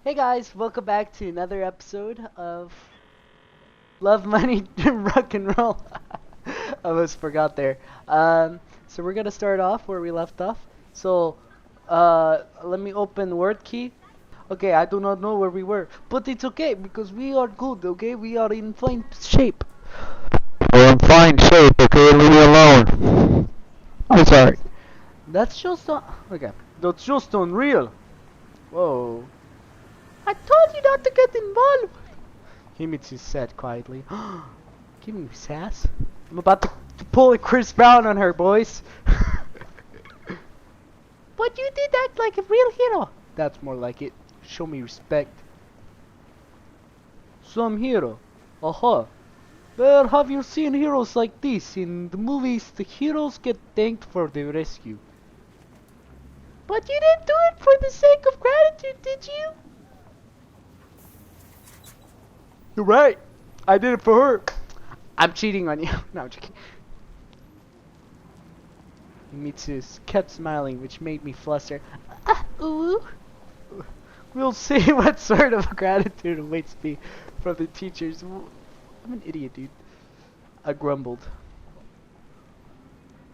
Hey guys, welcome back to another episode of Love, Money, Rock and Roll. I almost forgot there. So we're gonna start off where we left off. So, let me open word key. Okay, I do not know where we were, but it's okay because we are good. Okay, we are in fine shape. We're in fine shape, okay? Leave me alone. I'm sorry. That's just okay. That's just unreal. Whoa! I told you not to get involved. Himitsu said quietly. Give me sass. I'm about to pull a Chris Brown on her, boys. But you did act like a real hero. That's more like it. Show me respect. Some hero. Aha. Where have you seen heroes like this? In the movies, the heroes get thanked for their rescue. But you didn't do it for the sake of gratitude, did you? You're right. I did it for her. I'm cheating on you. No, I'm joking. Mitsu kept smiling, which made me fluster. Ooh. We'll see what sort of gratitude awaits me from the teachers. I'm an idiot, dude. I grumbled.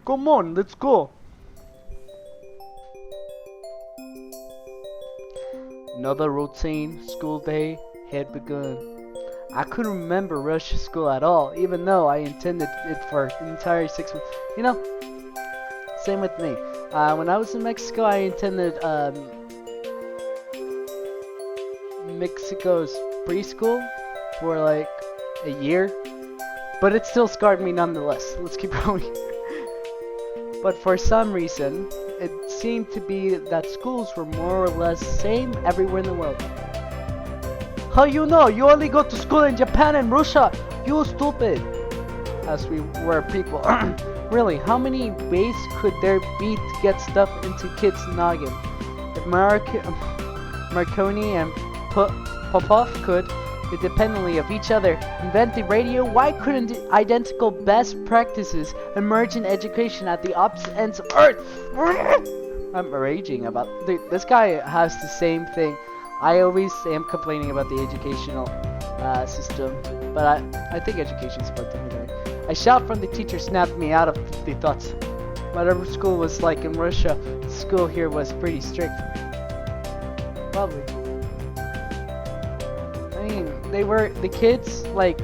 Come on, let's go. Another routine school day had begun. I couldn't remember rush school at all, even though I intended it for an entire 6 months. You know, same with me. When I was in Mexico, I intended Mexico's preschool for like a year, but it still scarred me nonetheless. Let's keep going. But for some reason, it seemed to be that schools were more or less the same everywhere in the world. How you know? You only go to school in Japan and Russia. You stupid. As we were people. Really, how many ways could there be to get stuff into kids' noggin? If Marconi and Popov could, independently of each other, invent the radio, why couldn't identical best practices emerge in education at the opposite ends of Earth? I'm raging about... Dude, this guy has the same thing. I always am complaining about the educational system, but I think education is fucked up anyway. A shout from the teacher snapped me out of the thoughts. Whatever school was like in Russia, school here was pretty strict. Probably. I mean, the kids, like,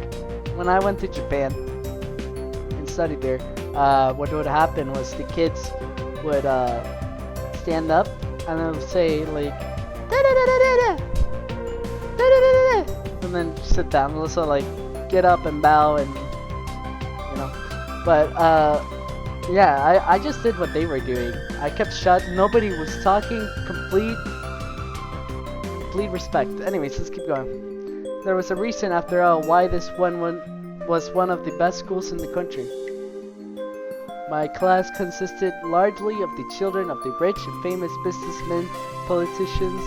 when I went to Japan and studied there, what would happen was the kids would stand up and they would say, like, and then sit down. Also, like, get up and bow and, you know. But, yeah, I just did what they were doing. I kept shut. Nobody was talking. Complete respect. Anyways, let's keep going. There was a reason, after all, why this one was one of the best schools in the country. My class consisted largely of the children of the rich and famous businessmen, politicians,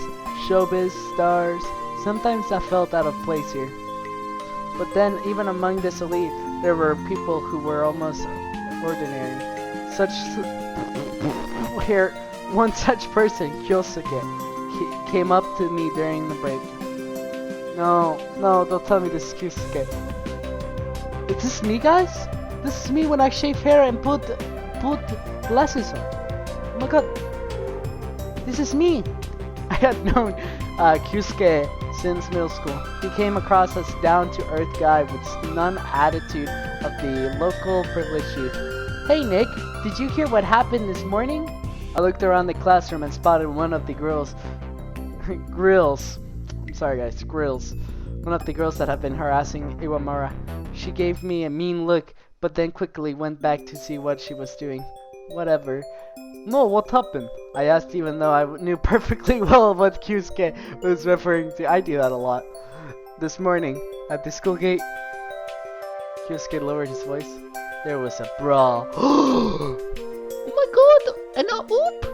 showbiz stars. Sometimes I felt out of place here. But then, even among this elite, there were people who were almost ordinary. Where one such person, Kyosuke, came up to me during the break. No, don't tell me this is Kyosuke. Is this me, guys? This is me when I shave hair and put glasses on. Oh my god. This is me. I had known Kyosuke since middle school. He came across as down-to-earth guy with none attitude of the local privileged youth. Hey Nick, did you hear what happened this morning? I looked around the classroom and spotted one of the grills. I'm sorry guys, grills. One of the girls that have been harassing Iwamura. She gave me a mean look, but then quickly went back to see what she was doing. Whatever. No, what happened? I asked, even though I knew perfectly well what Kyosuke was referring to. I do that a lot. This morning, at the school gate, Kyosuke lowered his voice. There was a brawl. Oh my god! And a oop!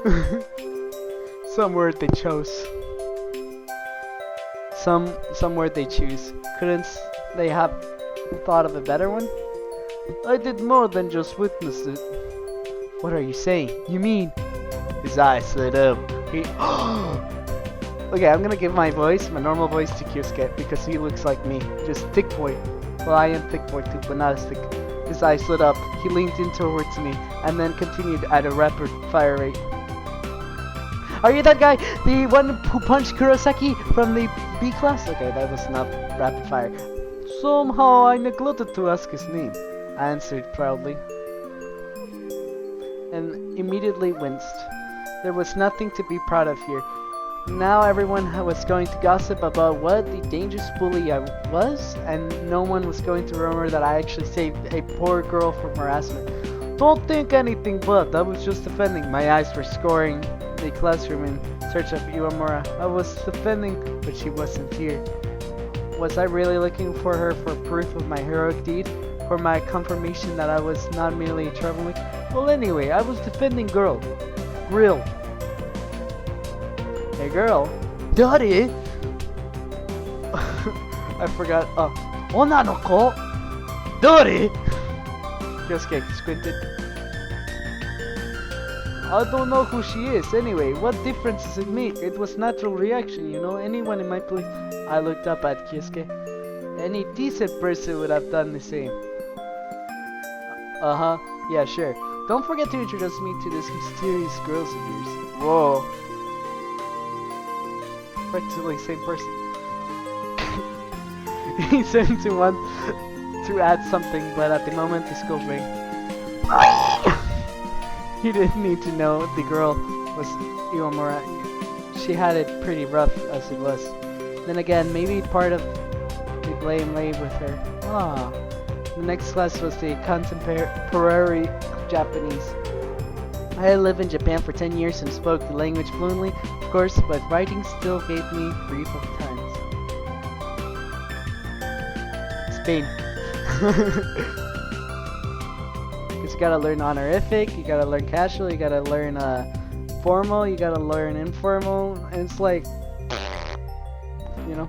Some word they chose. Some word they choose. Couldn't they have thought of a better one? I did more than just witness it. What are you saying? You mean? His eyes lit up. Okay, I'm gonna give my voice, my normal voice to Kyosuke because he looks like me. Just thick boy. Well, I am thick boy too, but not as thick. His eyes lit up. He leaned in towards me and then continued at a rapid fire rate. Are you that guy? The one who punched Kurosaki from the B class? Okay, that was not rapid fire. Somehow I neglected to ask his name, I answered proudly. And immediately winced. There was nothing to be proud of here. Now everyone was going to gossip about what the dangerous bully I was, and no one was going to remember that I actually saved a poor girl from harassment. Don't think anything but, I was just defending. My eyes were scoring the classroom in search of Iwamura. I was defending, but she wasn't here. Was I really looking for her for proof of my heroic deed? For my confirmation that I was not merely a troublemaker? Well, anyway, I was defending girl. Grill. Hey girl. Daddy! I forgot. Onanoko! Daddy! Kyosuke squinted. I don't know who she is. Anyway, what difference does it make? It was natural reaction, you know? Anyone in my place. I looked up at Kyosuke. Any decent person would have done the same. Uh-huh. Yeah, sure. Don't forget to introduce me to this mysterious girls of yours. Whoa. Practically same person. He seemed to want to add something, but at the moment the school rang. He didn't need to know the girl was Iwamura. She had it pretty rough as it was. Then again, maybe part of the blame lay with her. Ah. The next class was the contemporary Japanese. I had lived in Japan for 10 years and spoke the language fluently, of course, but writing still gave me grief of times. Spain. Because you gotta learn honorific, you gotta learn casual, you gotta learn formal, you gotta learn informal, and it's like, you know.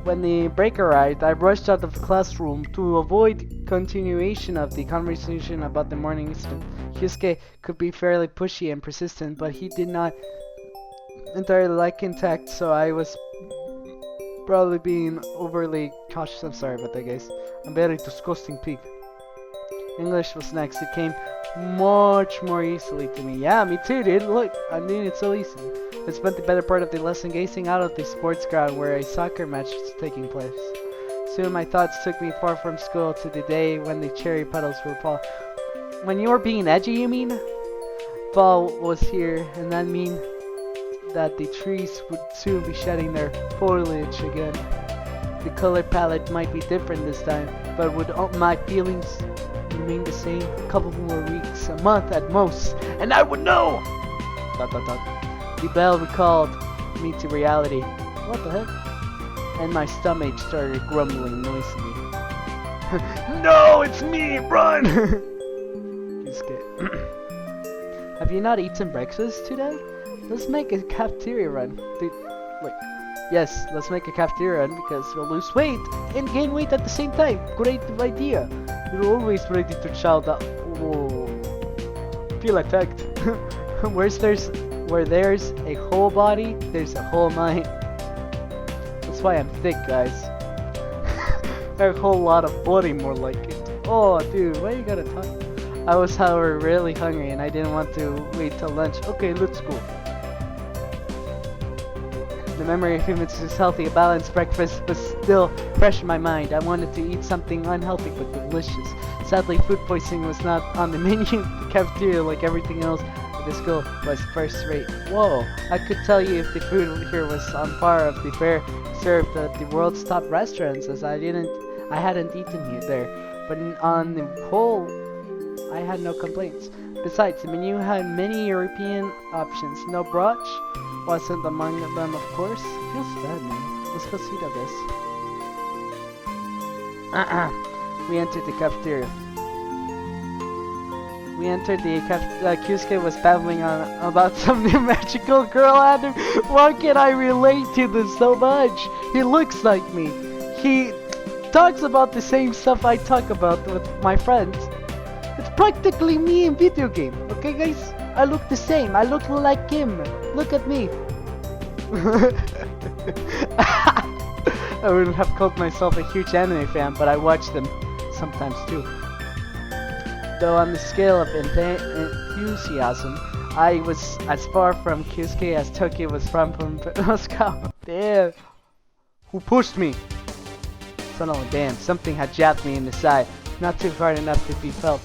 When the break arrived, I rushed out of the classroom to avoid continuation of the conversation about the morning incident. Kyosuke could be fairly pushy and persistent, but he did not entirely like intact, so I was probably being overly cautious. I'm sorry about that, guys. I'm very disgusting pig. English was next. It came much more easily to me. Yeah, me too, dude. Look, I'm doing it so easily. I spent the better part of the lesson gazing out at the sports ground where a soccer match was taking place. Soon my thoughts took me far from school to the day when the cherry petals were falling. When you were being edgy, you mean? Fall was here, and that mean that the trees would soon be shedding their foliage again. The color palette might be different this time, but would all my feelings remain the same? A couple more weeks, a month at most, and I would know! ... The bell recalled me to reality. What the heck? And my stomach started grumbling noisily. No, it's me! Run! Have you not eaten breakfast today? Let's make a cafeteria run. Dude, look. Yes, let's make a cafeteria run because we'll lose weight and gain weight at the same time. Great idea. You're always ready to shout out. Oh, feel attacked. Where there's a whole body, there's a whole mind. That's why I'm thick, guys. A whole lot of body, more like it. Oh, dude, why you gotta talk? I was, however, really hungry and I didn't want to wait till lunch. Okay, let's go. The memory of Himitsu's healthy, balanced breakfast was still fresh in my mind. I wanted to eat something unhealthy but delicious. Sadly, food poisoning was not on the menu. The cafeteria, like everything else at the school, was first rate. Whoa, I could tell you if the food here was on par of the fare served at the world's top restaurants, as I hadn't eaten here there. But on the whole, I had no complaints. Besides, the menu had many European options. No brooch wasn't among them, of course. Feels bad, man. Let's go see this. We entered the cafeteria. Kyosuke was babbling on about some new magical girl at him. Why can I relate to this so much? He looks like me. He talks about the same stuff I talk about with my friends. It's practically me in video game. Okay, guys? I look the same. I look like him. Look at me. I wouldn't have called myself a huge anime fan, but I watch them sometimes too. Though on the scale of enthusiasm, I was as far from Kyusuke as Tokyo was from Moscow. Damn. Who pushed me? Suddenly, damn, something had jabbed me in the side, not too hard enough to be felt.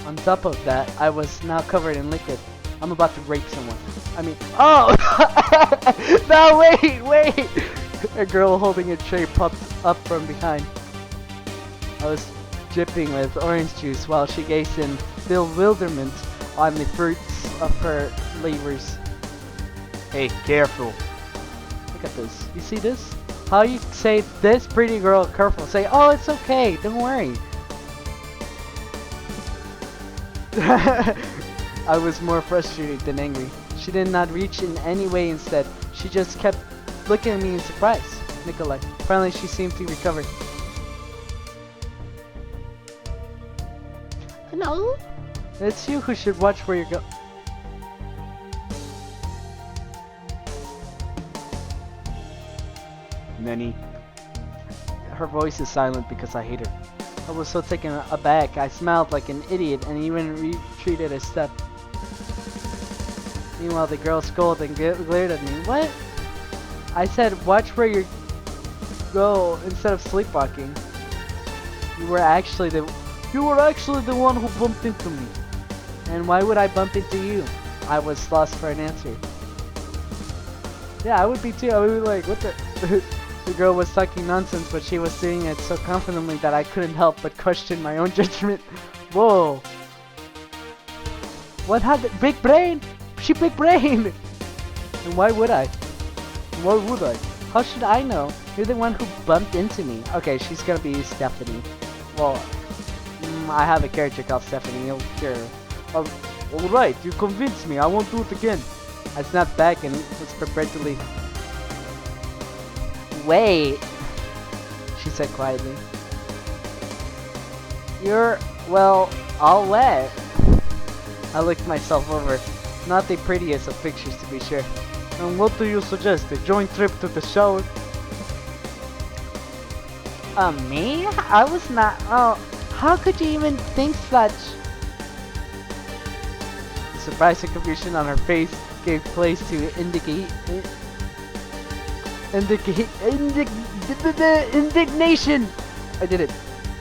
On top of that, I was now covered in liquid. I'm about to rape someone. I mean, oh! No, wait! A girl holding a tray popped up from behind. I was dripping with orange juice while she gazed in bewilderment on the fruits of her labors. Hey, careful. Look at this. You see this? How you say this pretty girl careful? Say, oh, it's okay. Don't worry. I was more frustrated than angry. She did not reach in any way. Instead, she just kept looking at me in surprise. Nikolai. Finally, she seemed to recover. No? It's you who should watch where you're going. Nani? Her voice is silent because I hate her. I was so taken aback, I smiled like an idiot and even retreated a step. Meanwhile, the girl scolded and glared at me. What? I said, watch where you go instead of sleepwalking. You were actually the one who bumped into me. And why would I bump into you? I was lost for an answer. Yeah, I would be too. I would be like, what the... The girl was talking nonsense, but she was doing it so confidently that I couldn't help but question my own judgment. Whoa. What happened? Big brain? She big brain! And why would I? Why would I? How should I know? You're the one who bumped into me. Okay, she's gonna be Stephanie. Well, I have a character called Stephanie. You'll hear her. Alright, you convinced me. I won't do it again. I snapped back and was prepared to leave. Wait, she said quietly. You're, well, all wet. I looked myself over. Not the prettiest of pictures, to be sure. And what do you suggest? A joint trip to the shower? Me? I was not. Oh, how could you even think such? The surprise and confusion on her face gave place to indignation! I did it.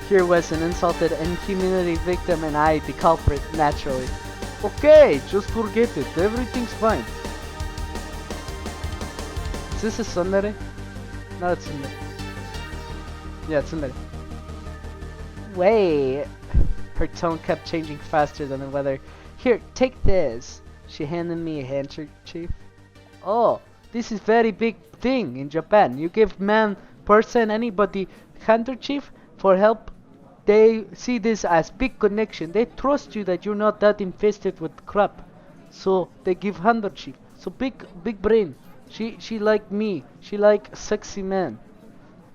Here was an insulted and humiliated victim and I the culprit, naturally. Okay, just forget it. Everything's fine. Is this a tsundere? No, it's tsundere. Yeah, it's tsundere. Wait. Her tone kept changing faster than the weather. Here, take this. She handed me a handkerchief. Oh, this is very big thing in Japan. You give man, person, anybody handkerchief for help. They see this as big connection. They trust you that you're not that infested with crap. So they give handkerchief. So big brain. She like me. She like sexy man.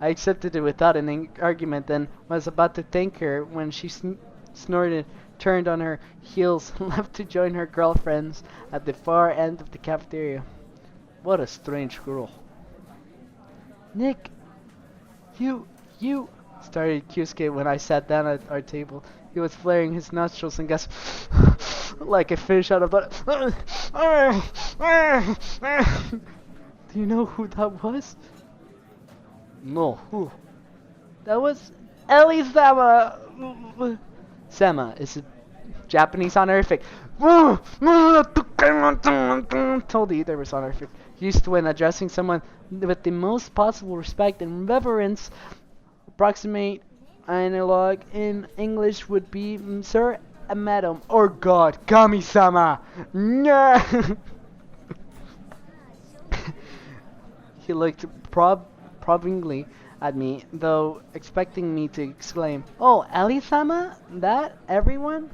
I accepted it without an argument and was about to thank her when she snorted, turned on her heels, and left to join her girlfriends at the far end of the cafeteria. What a strange girl. Nick, you, started Kyusuke when I sat down at our table. He was flaring his nostrils and gasped like a fish out of water. Do you know who that was? No, who? That was Ellie-sama! Sama is a Japanese honorific. Told you there was honorific. Used when addressing someone with the most possible respect and reverence. Approximate analog in English would be Sir and Madam or God, Kami-sama. He looked probingly at me, though expecting me to exclaim, "Oh, Ellie-sama? That everyone?"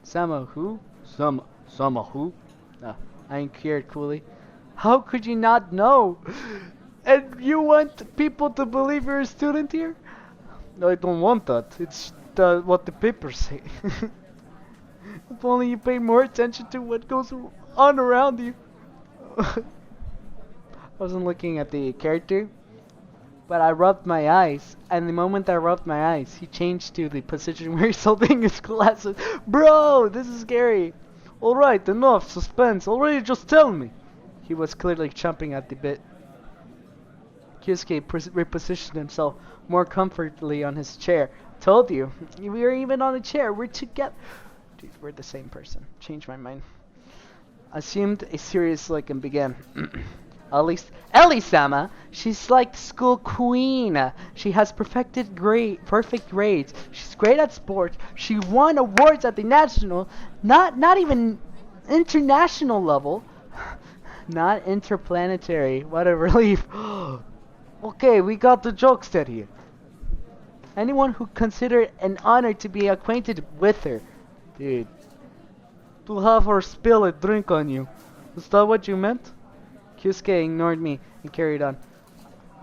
Sama who? Sama who? I inquired coolly. How could you not know? And you want people to believe you're a student here? No, I don't want that. It's what the papers say. If only you pay more attention to what goes on around you. wasn't looking at the character, but I rubbed my eyes, and the moment I rubbed my eyes, he changed to the position where he's holding his glasses. Bro, this is scary. Alright, enough suspense. Already, just tell me. He was clearly chomping at the bit. Kyusuke repositioned himself more comfortably on his chair. Told you. We were even on a chair. We're together. Dude, we're the same person. Changed my mind. Assumed a serious look and began. Ellie-sama, she's like the school queen. She has perfect grades. She's great at sports. She won awards at the national, not even international level. Not interplanetary. What a relief. Okay, we got the joke set here. Anyone who considered an honor to be acquainted with her. Dude. To have her spill a drink on you. Is that what you meant? Kyusuke ignored me and carried on.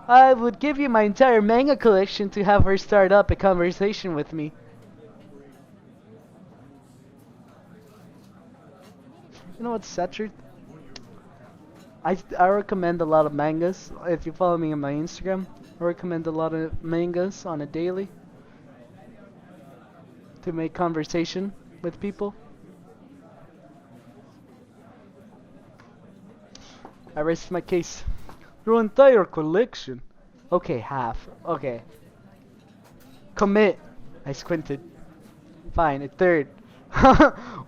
I would give you my entire manga collection to have her start up a conversation with me. You know what's sad truth? I recommend a lot of mangas. If you follow me on my Instagram, I recommend a lot of mangas on a daily to make conversation with people. I rest my case. Your entire collection. Okay, half. Okay. Commit. I squinted. Fine, a third.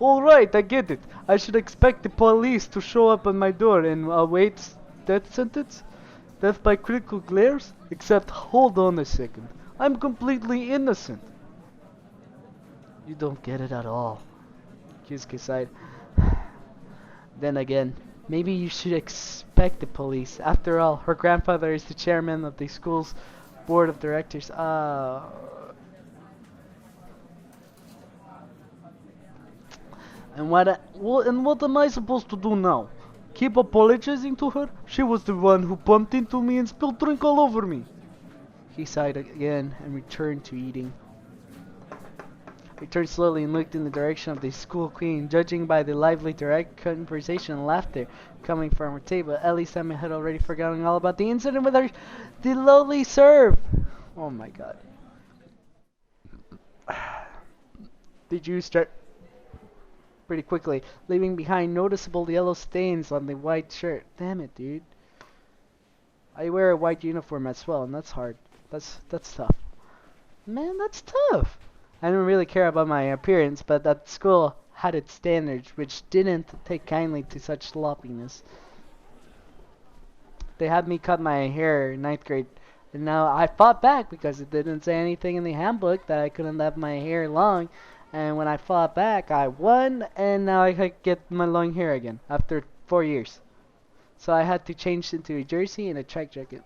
Alright, I get it. I should expect the police to show up on my door and await death sentence? Death by critical glares? Except, hold on a second. I'm completely innocent. You don't get it at all. Kyusuke sighed. Then again, maybe you should expect the police. After all, her grandfather is the chairman of the school's board of directors. And what am I supposed to do now? Keep apologizing to her? She was the one who bumped into me and spilled drink all over me. He sighed again and returned to eating. He turned slowly and looked in the direction of the school queen, judging by the lively direct conversation and laughter coming from her table. Ellie-sama had already forgotten all about the incident with the lowly serve. Oh my god. Did you start pretty quickly, leaving behind noticeable yellow stains on the white shirt? Damn it, dude. I wear a white uniform as well, and that's hard. That's tough. Man, that's tough. I didn't really care about my appearance, but that school had its standards, which didn't take kindly to such sloppiness. They had me cut my hair in 9th grade, and now I fought back because it didn't say anything in the handbook that I couldn't have my hair long. And when I fought back, I won, and now I could get my long hair again after 4 years. So I had to change into a jersey and a track jacket.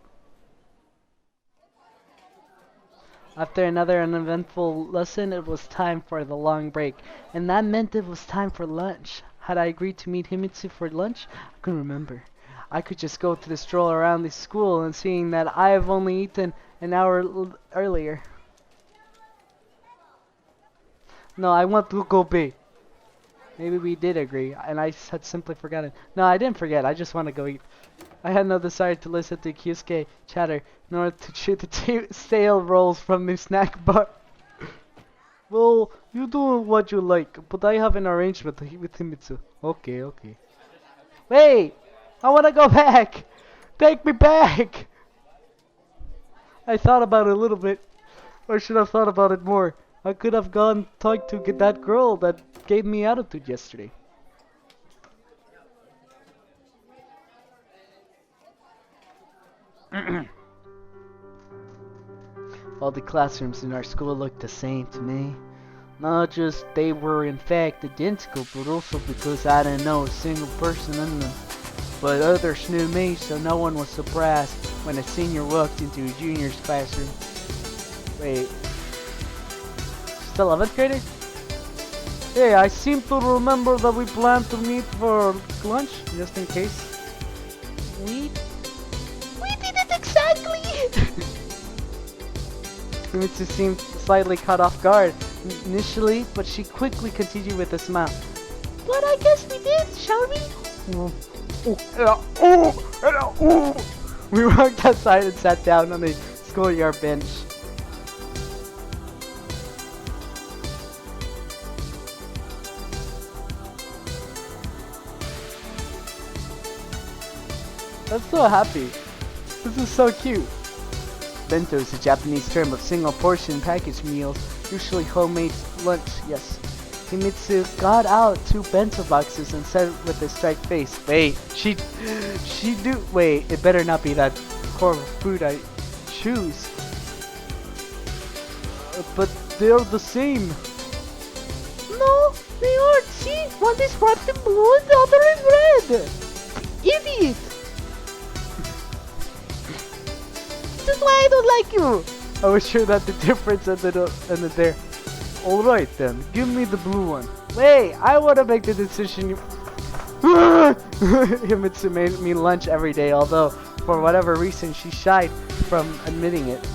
After another uneventful lesson, it was time for the long break, and that meant it was time for lunch. Had I agreed to meet Himitsu for lunch? I couldn't remember. I could just go to the stroll around the school and seeing that I have only eaten an hour earlier. No, I want to go big. Maybe we did agree, and I had simply forgotten. No, I didn't forget. I just want to go eat. I had no desire to listen to Kyusuke chatter, nor to chew the stale rolls from the snack bar. Well, you do what you like, but I have an arrangement with Himitsu. Okay, okay. Wait! I want to go back! Take me back! I thought about it a little bit. Or should have thought about it more. I could have gone talk to that girl that gave me attitude yesterday. All the classrooms in our school looked the same to me. Not just they were in fact identical, but also because I didn't know a single person in them. But others knew me, so no one was surprised when a senior walked into a junior's classroom. Wait. Still 11th grader? Hey, I seem to remember that we planned to meet for lunch, just in case. We didn't exactly! Himitsu seemed slightly caught off guard initially, but she quickly continued with a smile. But I guess we did, shall we? We walked outside and sat down on the schoolyard bench. I'm so happy. This is so cute. Bento is a Japanese term of single portion packaged meals, usually homemade lunch, yes. Himitsu got out 2 bento boxes and said with a straight face, wait, wait, it better not be that horrible food I choose. But they're the same. No, they aren't. See, one is wrapped in blue and the other in red. Idiot. This is why I don't like you. I was sure that the difference ended there. Alright then, give me the blue one. Wait, I want to make the decision. Himitsu made me lunch every day, although for whatever reason she shied from admitting it.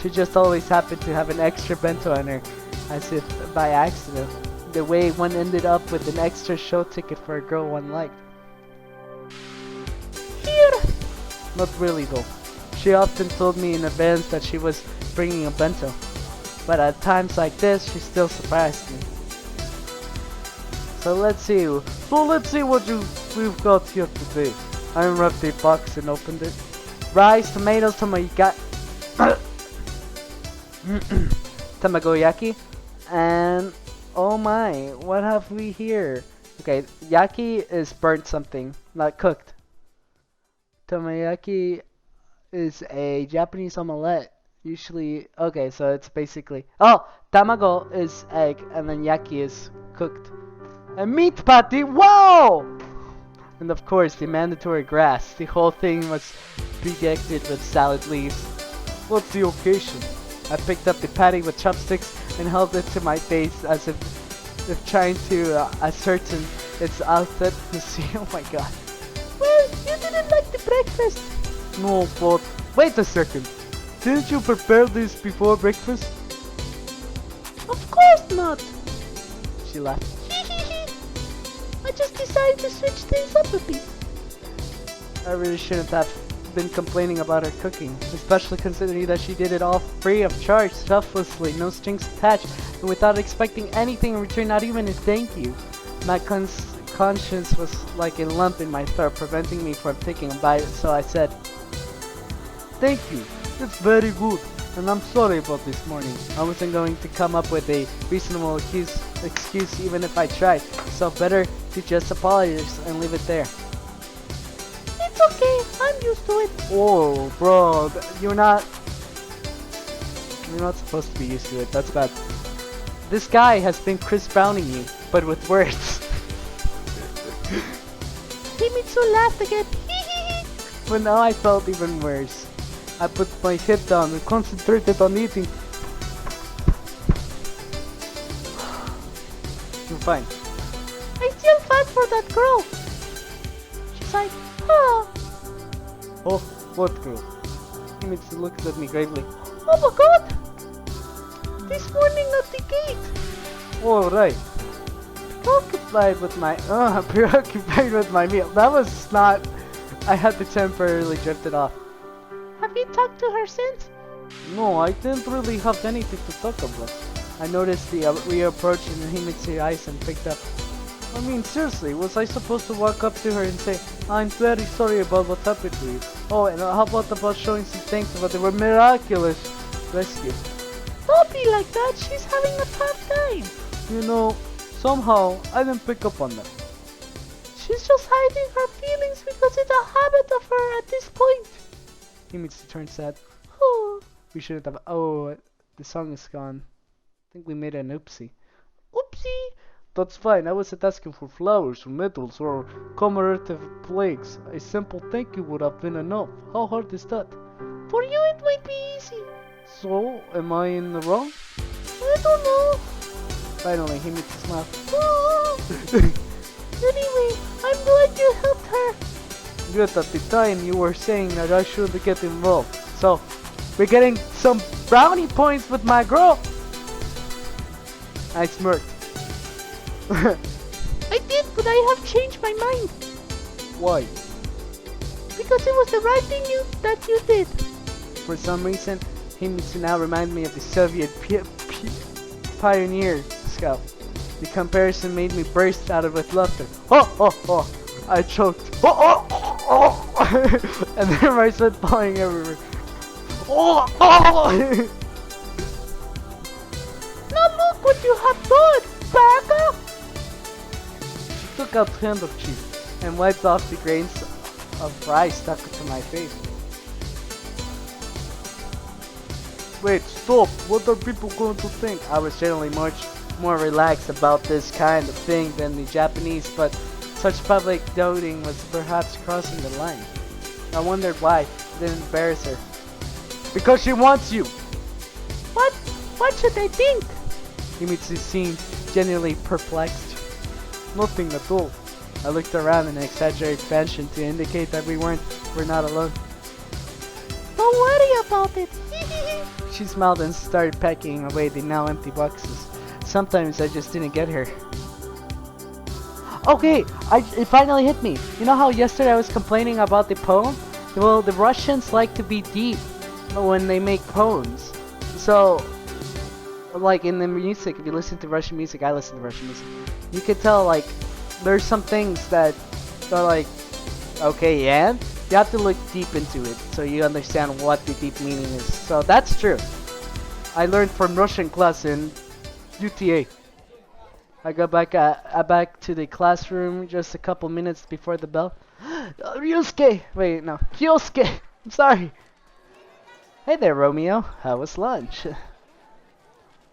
She just always happened to have an extra bento on her, as if by accident. The way one ended up with an extra show ticket for a girl one liked. Here! Not really though. She often told me in advance that she was bringing a bento. But at times like this, she still surprised me. So let's see what we've got here today. I unwrapped the box and opened it. Rice, tomatoes, tamagoyaki, and oh my, what have we here? Okay, yaki is burnt something, not cooked. Tamagoyaki is a Japanese omelette. Usually, okay, so it's basically, oh, tamago is egg, and then yaki is cooked. A meat patty, wow! And of course, the mandatory grass. The whole thing was bedecked with salad leaves. What's the occasion? I picked up the patty with chopsticks and held it to my face as if trying to ascertain its authenticity. Oh my god. Well, you didn't like the breakfast. No, but wait a second. Didn't you prepare this before breakfast? Of course not. She laughed. I just decided to switch things up a bit. I really shouldn't have been complaining about her cooking, especially considering that she did it all free of charge, selflessly, no strings attached, and without expecting anything in return, not even a thank you. My conscience was like a lump in my throat, preventing me from taking a bite, so I said, "Thank you, it's very good, and I'm sorry about this morning. I wasn't going to come up with a reasonable excuse even if I tried, so better to just apologize and leave it there." It's okay, I'm used to it. Oh, bro, you're not supposed to be used to it. That's bad. This guy has been Chris Browning you, but with words. Himitsu laughed again. But now I felt even worse. I put my head down and concentrated on eating. You're fine. I still fight for that girl. She's like, ah. Oh, what girl? Himitsu looked at me gravely. Oh my god! This morning at the gate. All right. Preoccupied with my meal. That was not. I had to temporarily drift it off. Have you talked to her since? No, I didn't really have anything to talk about. I noticed the reapproach in Himitsu's eyes and picked up. I mean, seriously, was I supposed to walk up to her and say, "I'm very sorry about what happened to you. Oh, and how about showing some thanks about the miraculous rescue?" Don't be like that, she's having a tough time. You know, somehow, I didn't pick up on that. She's just hiding her feelings because it's a habit of her at this point. Himitsu turned sad. Oh. We shouldn't have. Oh, the song is gone. I think we made an oopsie. Oopsie! That's fine. I wasn't asking for flowers or medals or commemorative plaques. A simple thank you would have been enough. How hard is that? For you, it might be easy. So, am I in the wrong? I don't know. Finally, Himitsu smiled. Oh. Anyway, I'm glad you helped her. Good, at the time you were saying that I should get involved. So, we're getting some brownie points with my girl. I smirked. I did, but I have changed my mind. Why? Because it was the right thing that you did. For some reason, Himitsu now reminds me of the Soviet pioneer scout. The comparison made me burst out of with laughter. Oh! I choked. Oh! And then my sweat falling everywhere. Oh! Now look what you have done, baka! She took out handkerchief and wiped off the grains of rice stuck to my face. Wait, stop! What are people going to think? I was generally much more relaxed about this kind of thing than the Japanese, but such public doting was perhaps crossing the line. I wondered why it didn't embarrass her. Because she wants you! What? What should they think? Himitsu seemed genuinely perplexed. Nothing at all. I looked around in an exaggerated fashion to indicate that we're not alone. Don't worry about it. She smiled and started packing away the now empty boxes. Sometimes I just didn't get her. Okay, it finally hit me. You know how yesterday I was complaining about the poem? Well, the Russians like to be deep when they make poems. So, like in the music, if you listen to Russian music, I listen to Russian music. You can tell, like, there's some things that are like, okay, yeah? You have to look deep into it so you understand what the deep meaning is. So that's true. I learned from Russian class in UTA. I go back to the classroom just a couple minutes before the bell. Ryusuke! Wait, no. Kyosuke! I'm sorry. Hey there, Romeo. How was lunch?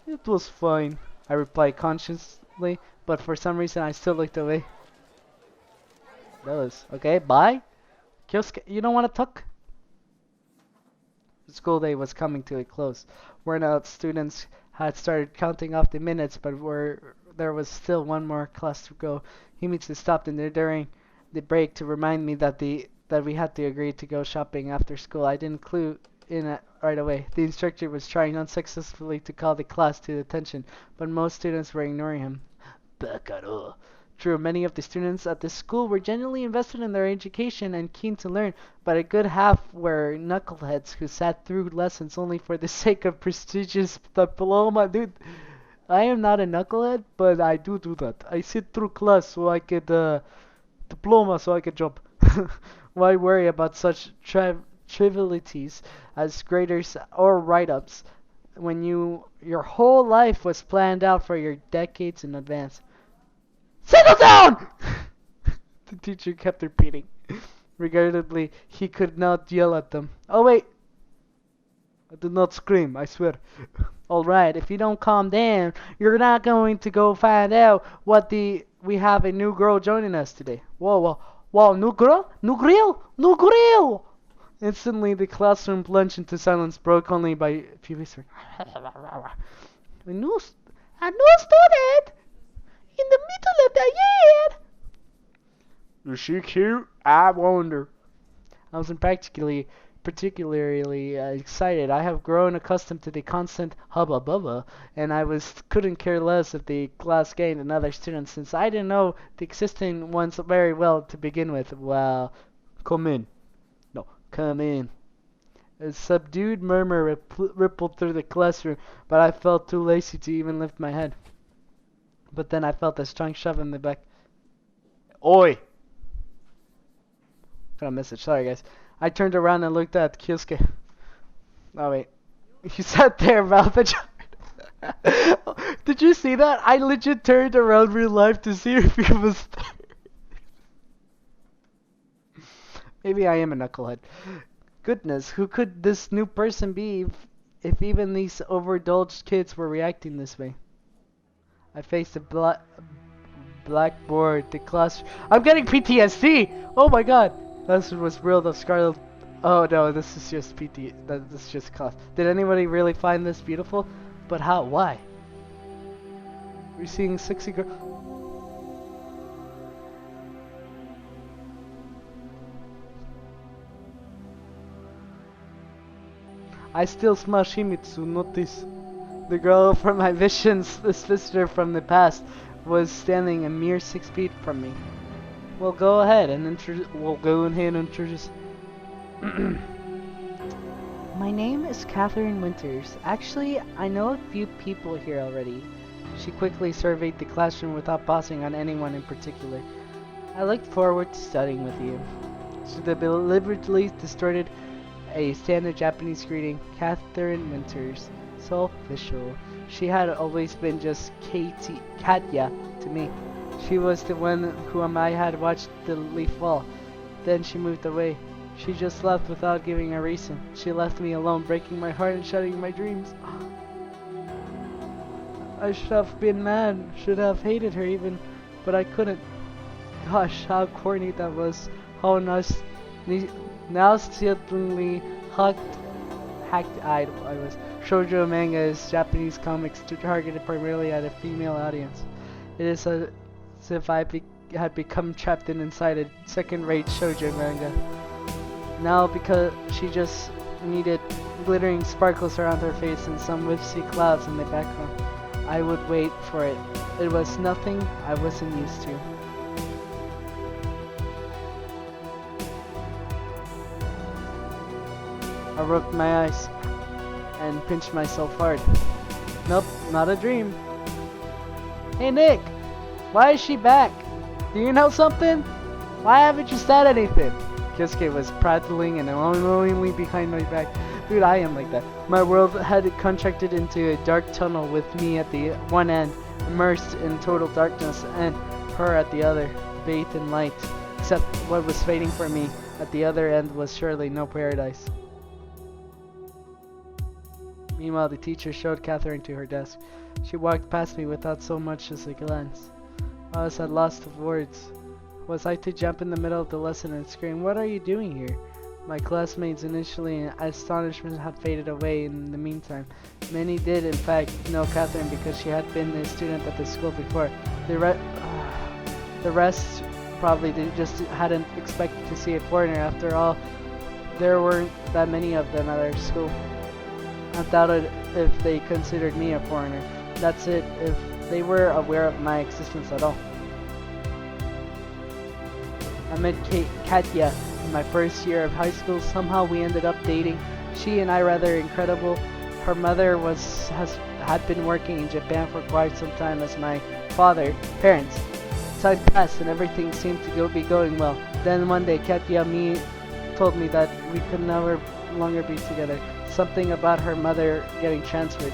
It was fine, I replied consciously, but for some reason I still looked away. That was okay, bye? Kyosuke, you don't want to talk? The school day was coming to a close. Worn out students had started counting off the minutes, but there was still one more class to go. Himitsu stopped in there during the break to remind me that we had to agree to go shopping after school. I didn't clue in it right away. The instructor was trying unsuccessfully to call the class to attention, but most students were ignoring him. Bakaro. True, many of the students at this school were genuinely invested in their education and keen to learn, but a good half were knuckleheads who sat through lessons only for the sake of prestigious diploma. Dude, I am not a knucklehead, but I do that. I sit through class so I get diploma so I get job. Why worry about such trivialities as graders or write-ups when your whole life was planned out for your decades in advance? Settle down! The teacher kept repeating. Regrettably, he could not yell at them. Oh wait! I did not scream, I swear. Alright, if you don't calm down, you're not going to go find out we have a new girl joining us today. Whoa, new girl? New grill! Instantly, the classroom plunged into silence, broke only by a few whispers. A new student! In the middle of the year! Is she cute? I wonder. I wasn't particularly excited. I have grown accustomed to the constant hubba bubba, and couldn't care less if the class gained another student since I didn't know the existing ones very well to begin with. Well, come in. No, come in. A subdued murmur rippled through the classroom, but I felt too lazy to even lift my head. But then I felt a strong shove in the back. Oi! Got a message. Sorry, guys. I turned around and looked at Kyosuke. Oh, wait. He sat there, mouth ajar. Did you see that? I legit turned around real life to see if he was there. Maybe I am a knucklehead. Goodness, who could this new person be if even these overindulged kids were reacting this way? I faced a blackboard, the class. I'm getting PTSD! Oh my god! This was real, the Scarlet. Oh no, this is just PT. This is just class. Did anybody really find this beautiful? But how? Why? We're seeing sexy girl. I still smell Himitsu, not this. The girl from my visions, this visitor from the past, was standing a mere 6 feet from me. We'll go ahead and introduce. My name is Catherine Winters. Actually, I know a few people here already. She quickly surveyed the classroom without pausing on anyone in particular. I look forward to studying with you. She deliberately distorted a standard Japanese greeting, Catherine Winters. So official. She had always been just Katya to me. She was the one whom I had watched the leaf fall. Then she moved away. She just left without giving a reason. She left me alone, breaking my heart and shattering my dreams. I should have been mad, should have hated her even, but I couldn't. Gosh, how corny that was. How nostalgically hacked-eyed I was. Shoujo manga is Japanese comics targeted primarily at a female audience. It is as if had become trapped inside a second-rate shoujo manga. Now, because she just needed glittering sparkles around her face and some whipsy clouds in the background, I would wait for it. It was nothing I wasn't used to. I rubbed my eyes and pinched myself hard. Nope, not a dream. Hey Nick, why is she back? Do you know something? Why haven't you said anything? Kyosuke was prattling and annoyingly behind my back. Dude, I am like that. My world had contracted into a dark tunnel with me at the one end, immersed in total darkness, and her at the other, bathed in light. Except what was waiting for me at the other end was surely no paradise. Meanwhile, the teacher showed Catherine to her desk. She walked past me without so much as a glance. I was at loss of words. Was I to jump in the middle of the lesson and scream, "What are you doing here?" My classmates initially in astonishment had faded away in the meantime. Many did, in fact, know Catherine because she had been a student at the school before. The rest probably just hadn't expected to see a foreigner. After all, there weren't that many of them at our school. I doubted if they considered me a foreigner. That's it, if they were aware of my existence at all. I met Katya in my first year of high school. Somehow we ended up dating. She and I rather incredible. Her mother had been working in Japan for quite some time as my parents. Time passed and everything seemed to be going well. Then one day Katya told me that we could never longer be together. Something about her mother getting transferred.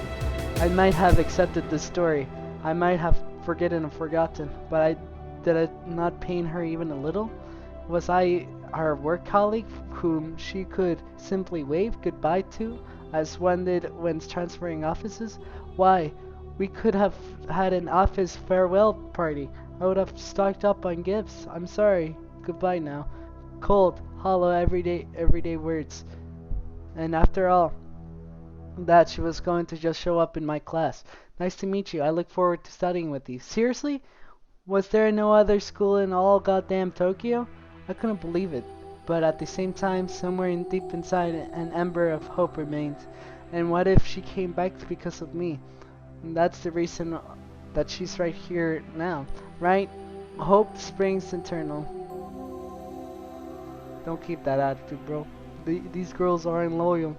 I might have accepted the story. I might have forgotten, but did I not pain her even a little? Was I her work colleague whom she could simply wave goodbye to, as one did when transferring offices? Why, we could have had an office farewell party. I would have stocked up on gifts. I'm sorry. Goodbye now. Cold, hollow, everyday words. And after all that, she was going to just show up in my class. Nice to meet you. I look forward to studying with you. Seriously? Was there no other school in all goddamn Tokyo? I couldn't believe it. But at the same time, somewhere deep inside, an ember of hope remained. And what if she came back because of me? And that's the reason that she's right here now, right? Hope springs eternal. Don't keep that attitude, bro. These girls aren't loyal.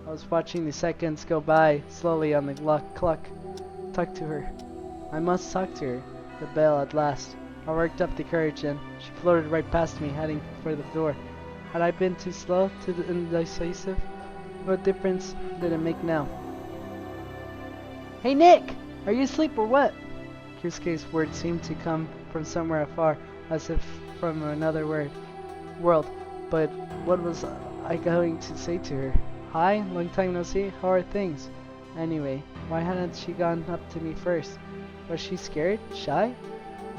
I was watching the seconds go by slowly on the clock. Talk to her. I must talk to her. The bell at last. I worked up the courage and she floated right past me, heading for the door. Had I been too slow, too indecisive? What difference did it make now? Hey Nick! Are you asleep or what? Kyosuke's words seemed to come from somewhere afar, as if from another world. But what was I going to say to her? Hi, long time no see, how are things? Anyway, why hadn't she gone up to me first? Was she scared? Shy?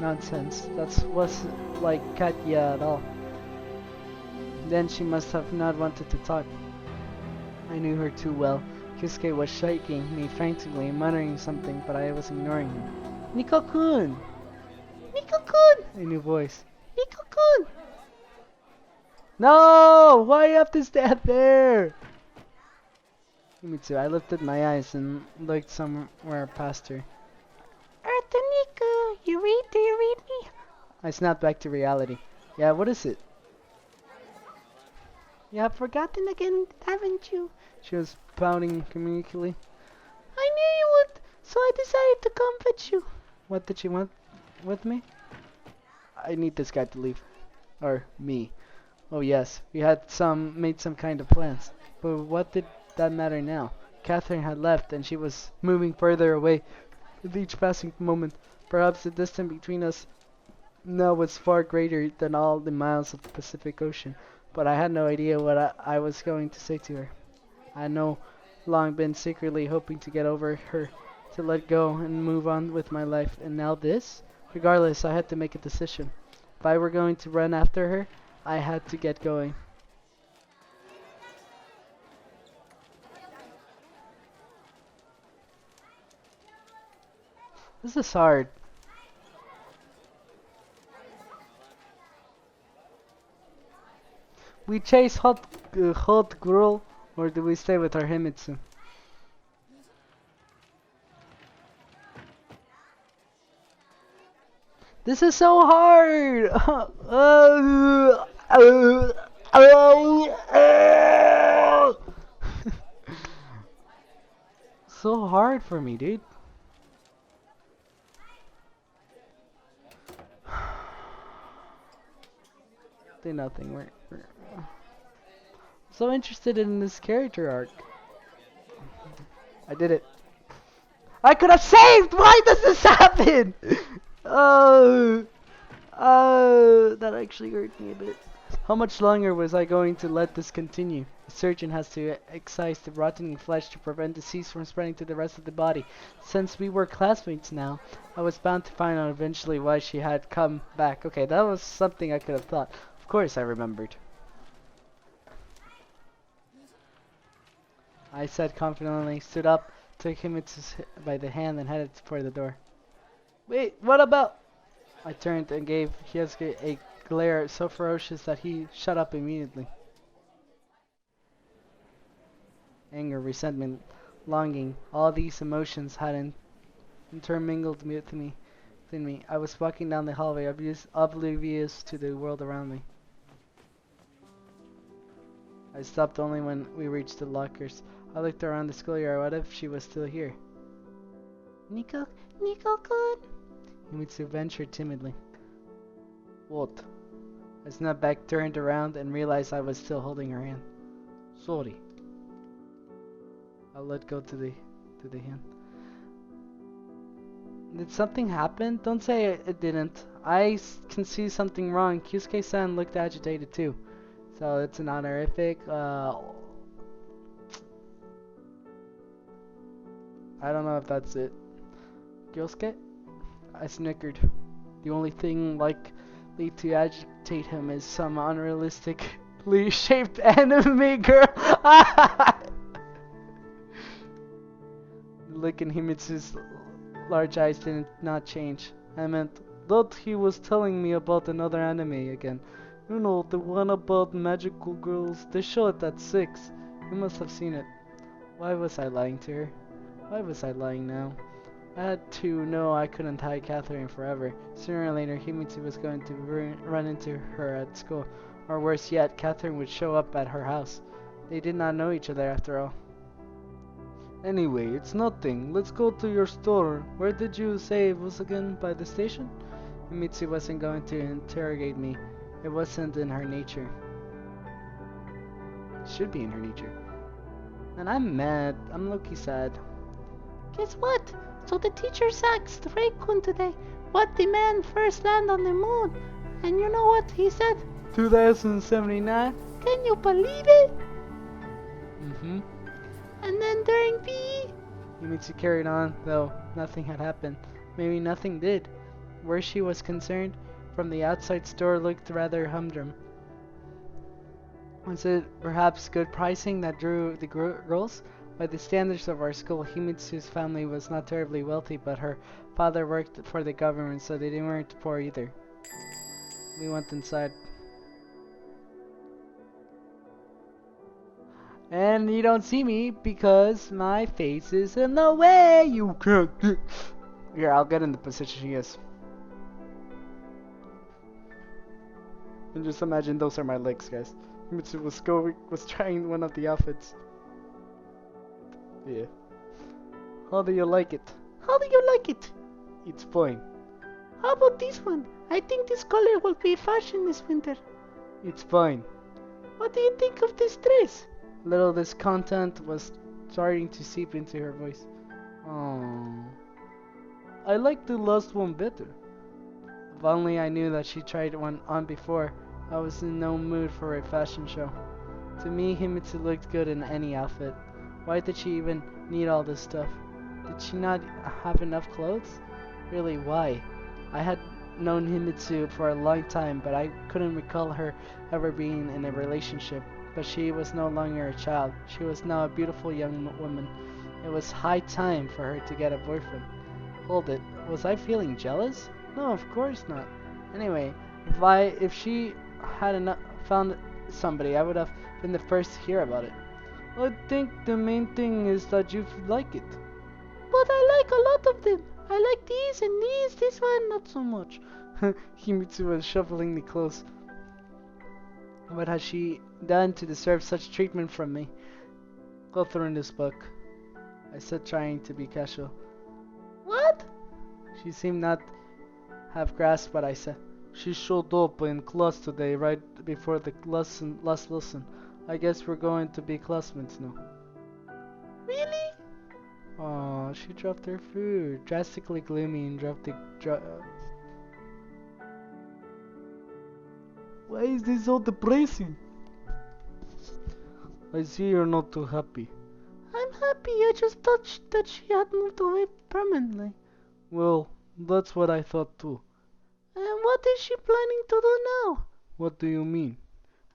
Nonsense, that wasn't like Katya at all. Then she must have not wanted to talk. I knew her too well. Kyosuke was shaking me frantically, muttering something, but I was ignoring him. Nico-kun! Nico-kun! A new voice. Nico-kun! No! Why you have to stand there? Me too. I lifted my eyes and looked somewhere past her. Arthur Nico, do you read me? I snapped back to reality. Yeah, what is it? You have forgotten again, haven't you? She was pouting comedically. I knew you would, so I decided to come fetch you. What did she want with me? I need this guy to leave. Or me. Oh yes, we had made some kind of plans. But what did that matter now? Catherine had left and she was moving further away with each passing moment. Perhaps the distance between us now was far greater than all the miles of the Pacific Ocean. But I had no idea what I was going to say to her. I had no long been secretly hoping to get over her, to let go and move on with my life. And now this? Regardless, I had to make a decision. If I were going to run after her, I had to get going. This is hard. We chase hot girl, or do we stay with our Himitsu? This is so hard. So hard for me, dude. Do nothing. We're so interested in this character arc. I did it. I could have saved! Why does this happen? Oh, that actually hurt me a bit. How much longer was I going to let this continue? The surgeon has to excise the rotting flesh to prevent disease from spreading to the rest of the body. Since we were classmates now, I was bound to find out eventually why she had come back. Okay, that was something I could have thought. Of course I remembered. I said confidently, stood up, took him by the hand and headed for the door. Wait, what about? I turned and gave Hyesuke a glare so ferocious that he shut up immediately. Anger, resentment, longing, all these emotions had intermingled within me. I was walking down the hallway, oblivious to the world around me. I stopped only when we reached the lockers. I looked around the schoolyard. What if she was still here? Nico-kun? Himitsu ventured timidly. What? I snapped back, turned around, and realized I was still holding her hand. Sorry. I let go to the hand. Did something happen? Don't say it didn't. I can see something wrong. Kyusuke-san looked agitated too. So it's an honorific. I don't know if that's it. Kyosuke? I snickered. The only thing likely to agitate him is some unrealistically shaped anime girl. The look in Himitsu's large eyes did not change. I meant that he was telling me about another anime again. You know, the one about magical girls. They show it at 6. You must have seen it. Why was I lying to her? Why was I lying now? I had to know I couldn't hide Catherine forever. Sooner or later, Himitsu was going to run into her at school. Or worse yet, Catherine would show up at her house. They did not know each other after all. Anyway, it's nothing. Let's go to your store. Where did you say it was again? By the station? Himitsu wasn't going to interrogate me. It wasn't in her nature. It should be in her nature. And I'm mad. I'm low-key sad. Guess what? So the teacher asked Ray-kun today what the man first land on the moon. And you know what he said? 2079. Can you believe it? Mm-hmm. And then during PE, Himitsu carried on, though nothing had happened. Maybe nothing did. Where she was concerned, from the outside store looked rather humdrum. Was it perhaps good pricing that drew the girls? By the standards of our school, Himitsu's family was not terribly wealthy, but her father worked for the government, so they weren't poor either. We went inside. And you don't see me because my face is in the way. You can't. Here, I'll get in the position she is. And just imagine those are my legs, guys. Mitsu was trying one of the outfits. Yeah. How do you like it? How do you like it? It's fine. How about this one? I think this color will be fashion this winter. It's fine. What do you think of this dress? Little discontent was starting to seep into her voice. Oh, I like the last one better. If only I knew that she tried one on before, I was in no mood for a fashion show. To me, Himitsu looked good in any outfit. Why did she even need all this stuff? Did she not have enough clothes? Really, why? I had known Himitsu for a long time, but I couldn't recall her ever being in a relationship. But she was no longer a child. She was now a beautiful young woman. It was high time for her to get a boyfriend. Hold it, was I feeling jealous? No, of course not. Anyway, if she had found somebody, I would have been the first to hear about it. I think the main thing is that you like it. But I like a lot of them. I like these and these, this one not so much. Himitsu was shuffling the clothes. What has she done to deserve such treatment from me? Go through this book, I said, trying to be casual. What? She seemed not have grasped what I said. She showed up in class today, right before the last lesson. I guess we're going to be classmates now. Really? Oh, she dropped her food. Drastically gloomy and dropped the. Why is this so depressing? I see you're not too happy. I'm happy. I just thought that she had moved away permanently. Well, that's what I thought too. And what is she planning to do now? What do you mean?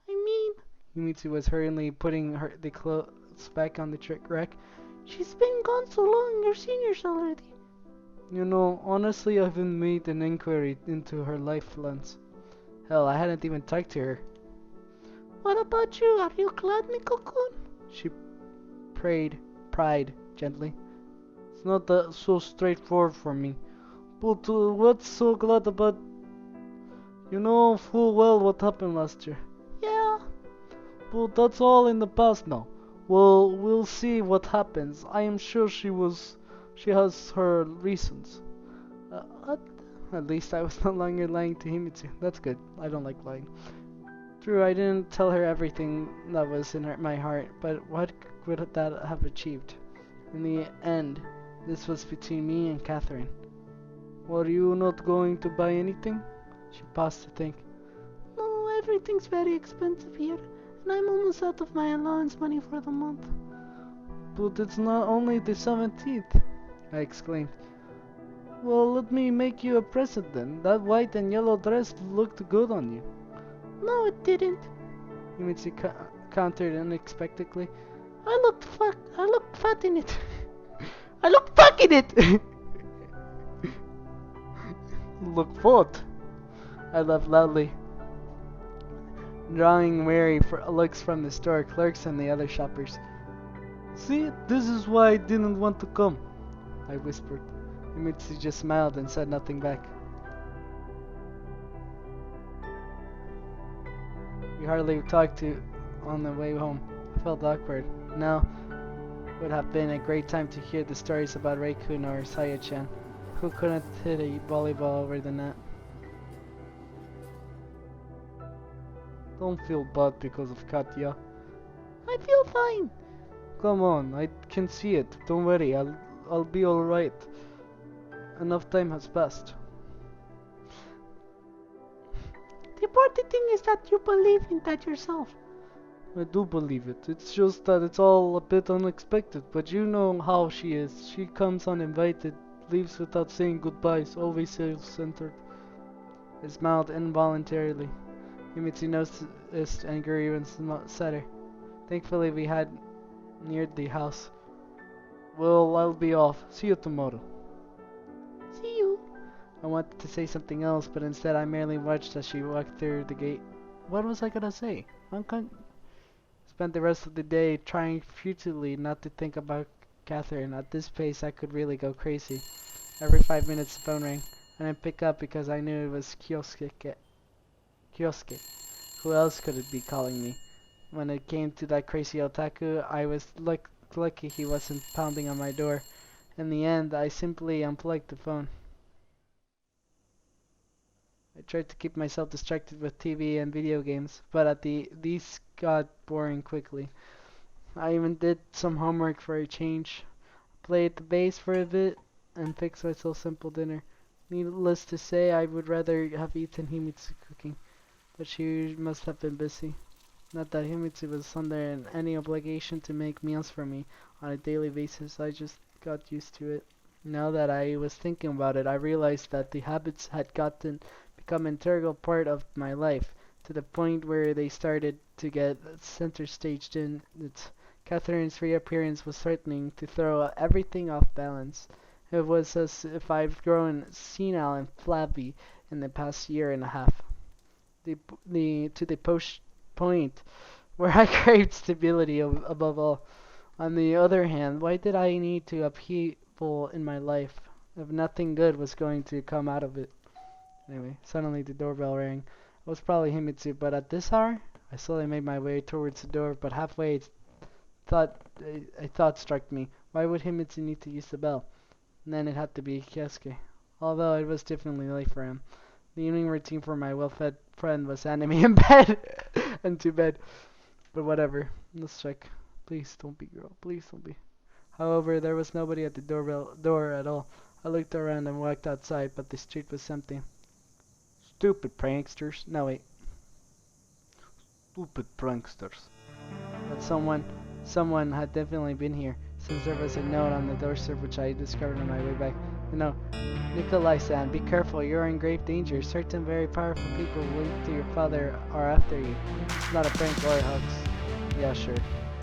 I mean, Yumitsu was hurriedly putting the clothes back on the rack. She's been gone so long, you're seniors already. You know, honestly, I haven't made an inquiry into her life plans. Hell, I hadn't even talked to her. What about you? Are you glad, Miko-kun? She pried gently. It's not that so straightforward for me. But what's so glad about... You know full well what happened last year. Yeah. But that's all in the past now. Well, we'll see what happens. I am sure she has her reasons. Uh, at least I was no longer lying to Himitsu. That's good. I don't like lying. True, I didn't tell her everything that was in my heart, but what would that have achieved? In the end, this was between me and Catherine. Were you not going to buy anything? She paused to think. No, everything's very expensive here, and I'm almost out of my allowance money for the month. But it's not only the 17th, I exclaimed. Well, let me make you a present then. That white and yellow dress looked good on you. No, it didn't, Yumitsu countered unexpectedly. I looked fat in it. I looked fat in it! Look fat? I laughed loudly, drawing wary looks from the store clerks and the other shoppers. See, this is why I didn't want to come, I whispered. Yumitsu just smiled and said nothing back. We hardly talked on the way home. I felt awkward. Now would have been a great time to hear the stories about Reikun or Saya-chan, who couldn't hit a volleyball over the net. Don't feel bad because of Katya. I feel fine. Come on, I can see it. Don't worry, I'll be alright. Enough time has passed. The important thing is that you believe in that yourself. I do believe it. It's just that it's all a bit unexpected, but you know how she is. She comes uninvited, leaves without saying goodbyes, always self-centered. I smiled involuntarily. Yumitsu noticed and grew even sadder. Thankfully, we had neared the house. Well, I'll be off. See you tomorrow. See you. I wanted to say something else, but instead I merely watched as she walked through the gate. What was I gonna say? Spent the rest of the day trying futilely not to think about Catherine. At this pace, I could really go crazy. Every 5 minutes, the phone rang. I didn't pick up because I knew it was Kyosuke. Who else could it be calling me? when it came to that crazy otaku, I was lucky he wasn't pounding on my door. In the end, I simply unplugged the phone. I tried to keep myself distracted with TV and video games, but these got boring quickly. I even did some homework for a change, played the bass for a bit, and fixed myself simple dinner. Needless to say, I would rather have eaten Himitsu cooking, but she must have been busy. Not that Himitsu was under any obligation to make meals for me on a daily basis, I just got used to it. Now that I was thinking about it, I realized that the habits had become an integral part of my life, to the point where they started to get center staged in it. Catherine's reappearance was threatening to throw everything off balance. It was as if I've grown senile and flabby in the past year and a half. To the point where I craved stability above all. On the other hand, why did I need to upheaval in my life if nothing good was going to come out of it? Anyway, suddenly the doorbell rang. It was probably Himitsu, but at this hour, I slowly made my way towards the door, but halfway thought a thought struck me. Why would Himitsu need to use the bell? And then it had to be Kyosuke. Although it was definitely late for him. The evening routine for my well-fed friend was anime in bed and to bed. But whatever. Let's check. Please don't be, girl. Please don't be. However, there was nobody at the door at all. I looked around and walked outside, but the street was empty. Stupid pranksters. No, wait. Stupid pranksters. But someone had definitely been here, since there was a note on the doorstep which I discovered on my way back. The note: Nikolai-san, be careful, you're in grave danger. Certain very powerful people linked to your father are after you. It's not a prank or a hoax. Yeah, sure.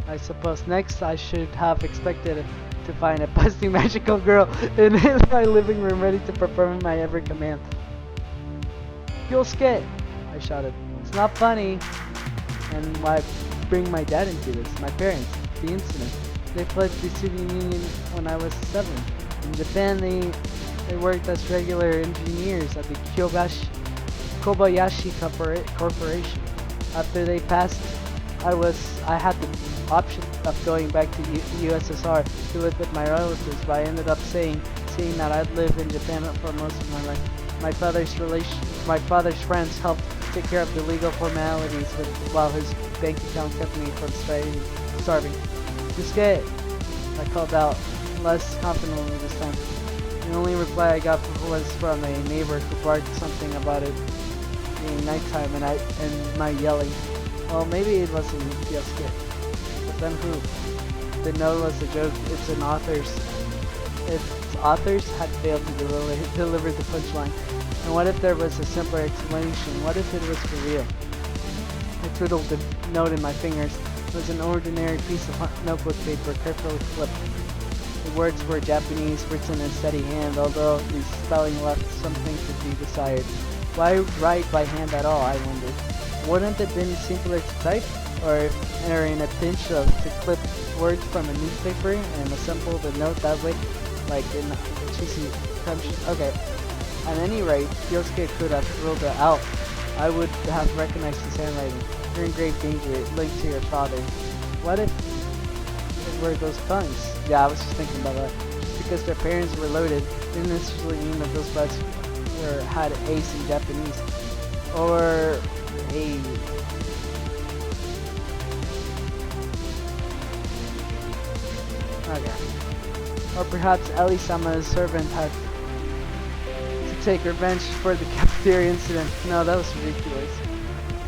I suppose next I should have expected to find a busty magical girl in my living room ready to perform my every command. Kyosuke! I shouted. It's not funny. And why bring my dad into this? My parents. The incident. They fled the Soviet Union when I was 7. In Japan, they worked as regular engineers at the Kobayashi Corporation. After they passed, I had the option of going back to USSR to live with my relatives, but I ended up seeing that I'd lived in Japan for most of my life. My father's friends helped take care of the legal formalities while his bank account kept me from starving. Kyosuke! I called out, less confidently this time. The only reply I got was from a neighbor who barked something about it being nighttime and my yelling. Well, maybe it wasn't Kyosuke. But then who? The note was a joke. Its authors had failed to deliver the punchline. And what if there was a simpler explanation? What if it was for real? I twiddled the note in my fingers. It was an ordinary piece of notebook paper, carefully flipped. The words were Japanese, written in steady hand, although the spelling left something to be desired. Why write by hand at all, I wondered. Wouldn't it have been simpler to type? Or in a pinch to clip words from a newspaper and assemble the note that way? Like in cheesy country. Okay. At any rate, Kyosuke could have ruled it out. I would have recognized his handwriting. You're in grave danger, linked to your father. What if it were those puns? Yeah, I was just thinking about that. Just because their parents were loaded didn't necessarily mean that those buds had A's in Japanese. Or a... Okay. Or perhaps Ellie-sama's servant had to take revenge for the cafeteria incident. No, that was ridiculous.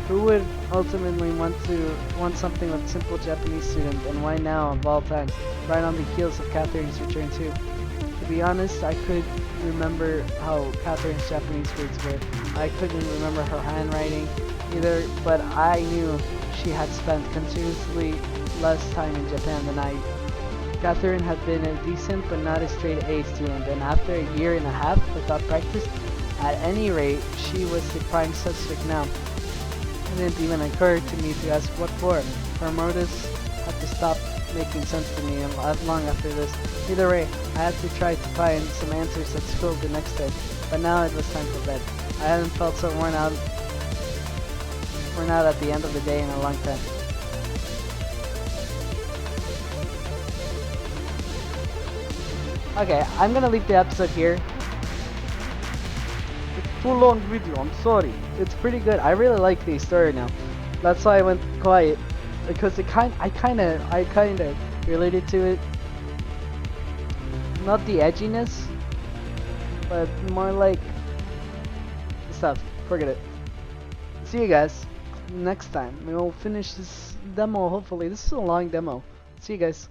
Who would ultimately want something with simple Japanese student, and why now, of all times, right on the heels of Catherine's return too? To be honest, I could remember how Catherine's Japanese words were. I couldn't remember her handwriting either, but I knew she had spent considerably less time in Japan than I. Catherine had been a decent but not a straight A student, and after a year and a half without practice, at any rate, she was the prime suspect now. It didn't even occur to me to ask what for. Her motives had to stop making sense to me long after this. Either way, I had to try to find some answers at school the next day, but now it was time for bed. I hadn't felt so worn out at the end of the day in a long time. Okay, I'm gonna leave the episode here. It's too long video, I'm sorry. It's pretty good. I really like the story now. That's why I went quiet. Because I kinda related to it. Not the edginess, but more like stuff. Forget it. See you guys next time. We'll finish this demo hopefully. This is a long demo. See you guys.